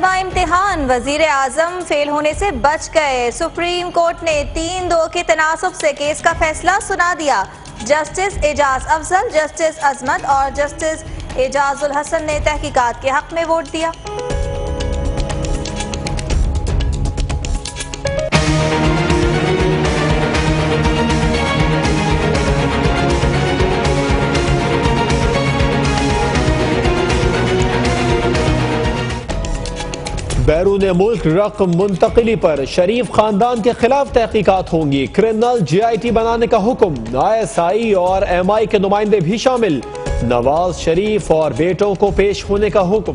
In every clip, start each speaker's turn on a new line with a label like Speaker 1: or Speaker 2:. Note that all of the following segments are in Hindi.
Speaker 1: तलबा इम्तिहान, वजीर आजम फेल होने से बच गए। सुप्रीम कोर्ट ने 3-2 के तनासुब से केस का फैसला सुना दिया। जस्टिस एजाज अफजल, जस्टिस अजमत और जस्टिस एजाजुल हसन ने तहकीकात के हक में वोट दिया।
Speaker 2: बैरून मुल्क रकम मुंतकिली पर शरीफ खानदान के खिलाफ तहकीकात होंगी। क्रिमिनल JIT बनाने का हुक्म, ISI और MI के नुमाइंदे भी शामिल। नवाज शरीफ और बेटों को पेश होने का हुक्म।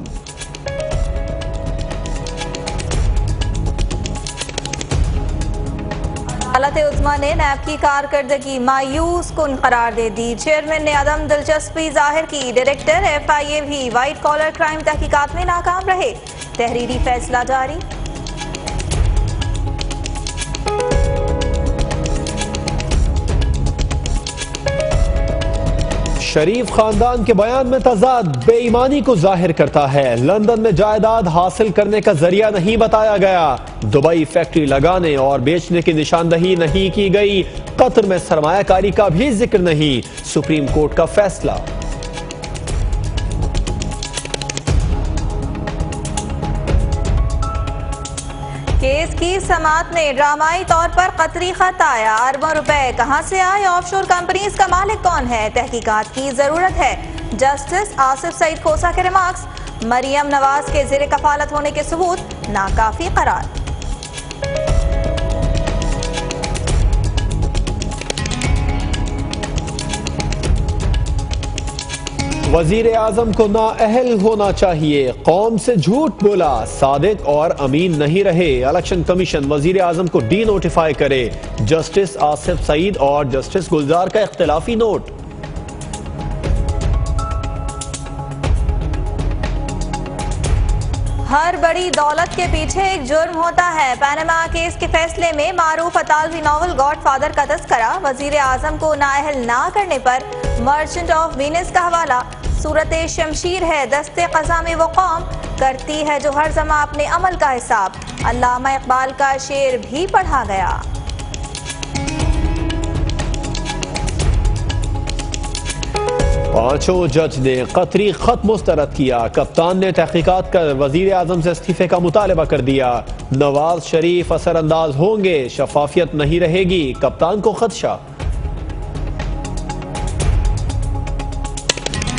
Speaker 1: अदालत उज़्मा ने नैब की कारकर्दगी मायूस कुन करार दे दी। चेयरमैन ने अदम दिलचस्पी जाहिर की। डायरेक्टर FIA भी वाइट कॉलर क्राइम तहकीकात में नाकाम रहे। तहरीरी फैसला जारी।
Speaker 2: शरीफ खानदान के बयान में तजाद बेईमानी को जाहिर करता है। लंदन में जायदाद हासिल करने का जरिया नहीं बताया गया। दुबई फैक्ट्री लगाने और बेचने की निशानदही नहीं की गई। कतर में सरमायाकारी का भी जिक्र नहीं। सुप्रीम कोर्ट का फैसला।
Speaker 1: केस की समाअत में ड्रामाई तौर पर कतरी खत आया। अरबों रुपए कहां से आए, ऑफशोर कंपनीज का मालिक कौन है, तहकीकात की जरूरत है। जस्टिस आसिफ सईद खोसा के रिमार्क्स, मरियम नवाज के ज़ेरे कफालत होने के सबूत नाकाफी करार।
Speaker 2: वजीर आजम को नाअहल होना चाहिए, कौम से झूठ बोला, सादिक और अमीन नहीं रहे। इलेक्शन कमीशन वजीर आजम को डी नोटिफाई करे। जस्टिस आसिफ सईद और जस्टिस गुलजार का इख्तिलाफी नोट।
Speaker 1: हर बड़ी दौलत के पीछे एक जुर्म होता है। पनामा केस के फैसले में मारूफ अतालवी नॉवल गॉडफादर का तस्करा। वजीर आजम को नाअहल ना करने पर मर्चेंट ऑफ वीनस का हवाला। सूरत शमशीर है दस्ते क़ज़ा में वो कौम करती है जो हर जमा अपने अमल का हिसाब। अल्लामा इकबाल का शेर भी पढ़ा गया।
Speaker 2: पांचों जज ने कतरी खत मुस्तरद किया। कप्तान ने तहकीकात कर वजीर आजम से इस्तीफे का मुतालबा कर दिया। नवाज शरीफ असरअंदाज होंगे, शफाफियत नहीं रहेगी, कप्तान को खदशा।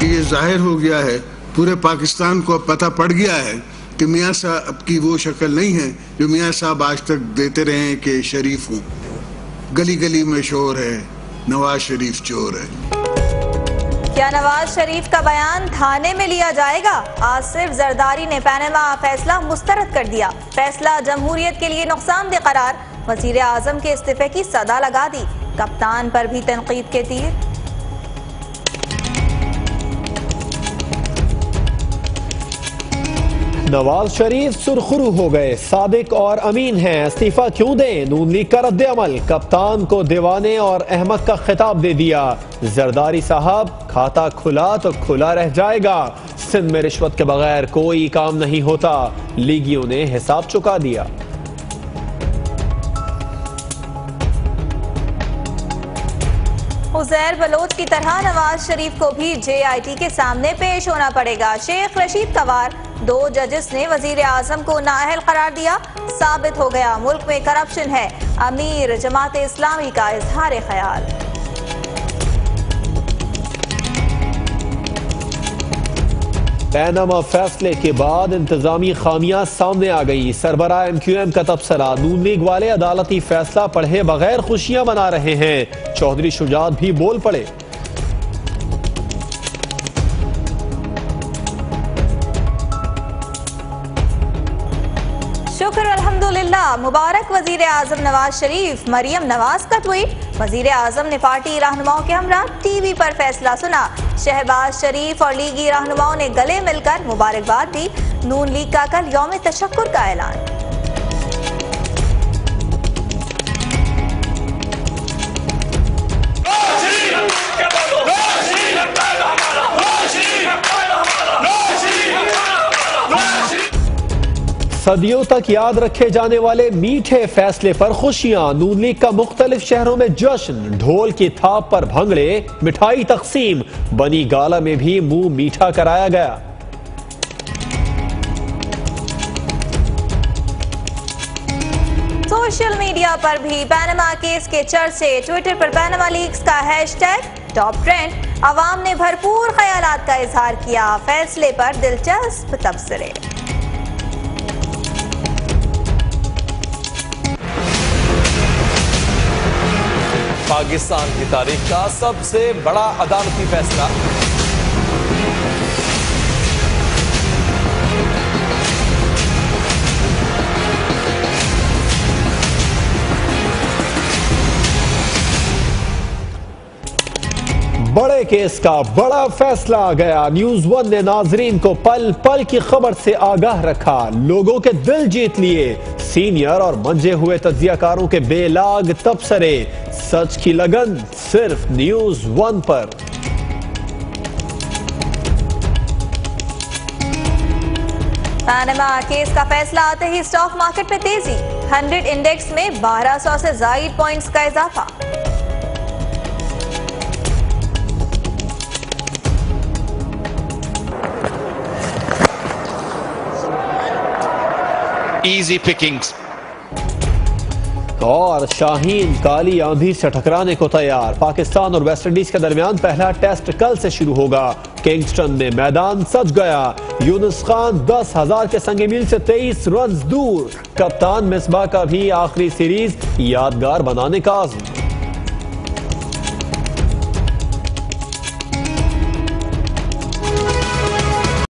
Speaker 3: ये जाहिर हो गया है, पूरे पाकिस्तान को अब पता पड़ गया है कि मियाँ साहब की वो शक्ल नहीं है जो मियाँ साहब आज तक देते रहे हैं कि शरीफ हूँ। गली गली में शोर है, नवाज शरीफ चोर है।
Speaker 1: क्या नवाज शरीफ का बयान थाने में लिया जाएगा? आसिफ जरदारी ने पनामा फैसला मुस्तरद कर दिया। फैसला जमहूरियत के लिए नुकसानदेह करार। वजीर आजम के इस्तीफे की सदा लगा दी। कप्तान पर भी तनकीद के तीर।
Speaker 2: नवाज शरीफ सुरखरू हो गए, सादिक और अमीन हैं, इस्तीफा क्यों दें? नून लीग का रद्द अमल। कप्तान को दीवाने और अहमक का खिताब दे दिया। जरदारी साहब, खाता खुला तो खुला रह जाएगा। सिंध में रिश्वत के बगैर कोई काम नहीं होता। लीगियों ने हिसाब चुका दिया।
Speaker 1: उज़ैर बलोच की तरह नवाज शरीफ को भी JIT के सामने पेश होना पड़ेगा। शेख रशीद कवार, 2 जजेस ने वजीर आजम को नाअहल करार दिया। साबित हो गया मुल्क में करप्शन है। अमीर जमात इस्लामी का इजहार ख्याल।
Speaker 2: पैनामा फैसले के बाद इंतजामी खामियां सामने आ गई। सरबराह MQM का तबसरा, नून लीग वाले अदालती फैसला पढ़े बगैर खुशियां मना रहे हैं। चौधरी शुजात भी बोल पड़े।
Speaker 1: शुक्र अल्हम्दुलिल्लाह, मुबारक वजीर आजम नवाज शरीफ। मरियम नवाज का ट्वीट। वजीर आजम ने पार्टी रहनुमाओं के हमरा TV पर फैसला सुना। शहबाज शरीफ और लीगी रहनुमाओं ने गले मिलकर मुबारकबाद दी। नून लीग का कल यौम तशक्कुर का ऐलान।
Speaker 2: सदियों तक याद रखे जाने वाले मीठे फैसले पर खुशियां। नून लीग का मुख्तलिफ शहरों में जश्न, ढोल की थाप पर भंगड़े, मिठाई तकसीम। बनी गाला में भी मुंह मीठा कराया गया।
Speaker 1: सोशल मीडिया पर भी पैनामा केस के चर्चे। ट्विटर पर पैनामा लीक्स का हैशटैग टॉप ट्रेंड। अवाम ने भरपूर ख्यालात का इजहार किया। फैसले पर दिलचस्प तबसरे।
Speaker 4: पाकिस्तान की तारीख का सबसे बड़ा अदालती फैसला।
Speaker 2: बड़े केस का बड़ा फैसला आ गया। न्यूज़ 1 ने नाजरीन को पल पल की खबर से आगाह रखा, लोगों के दिल जीत लिए। सीनियर और मंजे हुए तज्जियाकारों के बेलाग तबसरे। सच की लगन सिर्फ न्यूज़ 1 पर।
Speaker 1: पैनामा केस का फैसला आते ही स्टॉक मार्केट में तेजी। 100 इंडेक्स में 1200 से जायद पॉइंट्स का इजाफा।
Speaker 5: Easy pickings.
Speaker 2: और शाहीन काली आंधी से टकराने को तैयार। पाकिस्तान और वेस्टइंडीज के दरमियान पहला टेस्ट कल से शुरू होगा। किंगस्टन में मैदान सज गया। यूनुस खान 10,000 के संगे मील से 23 रन दूर। कप्तान मिसबाह का भी आखिरी सीरीज यादगार बनाने का आज़म।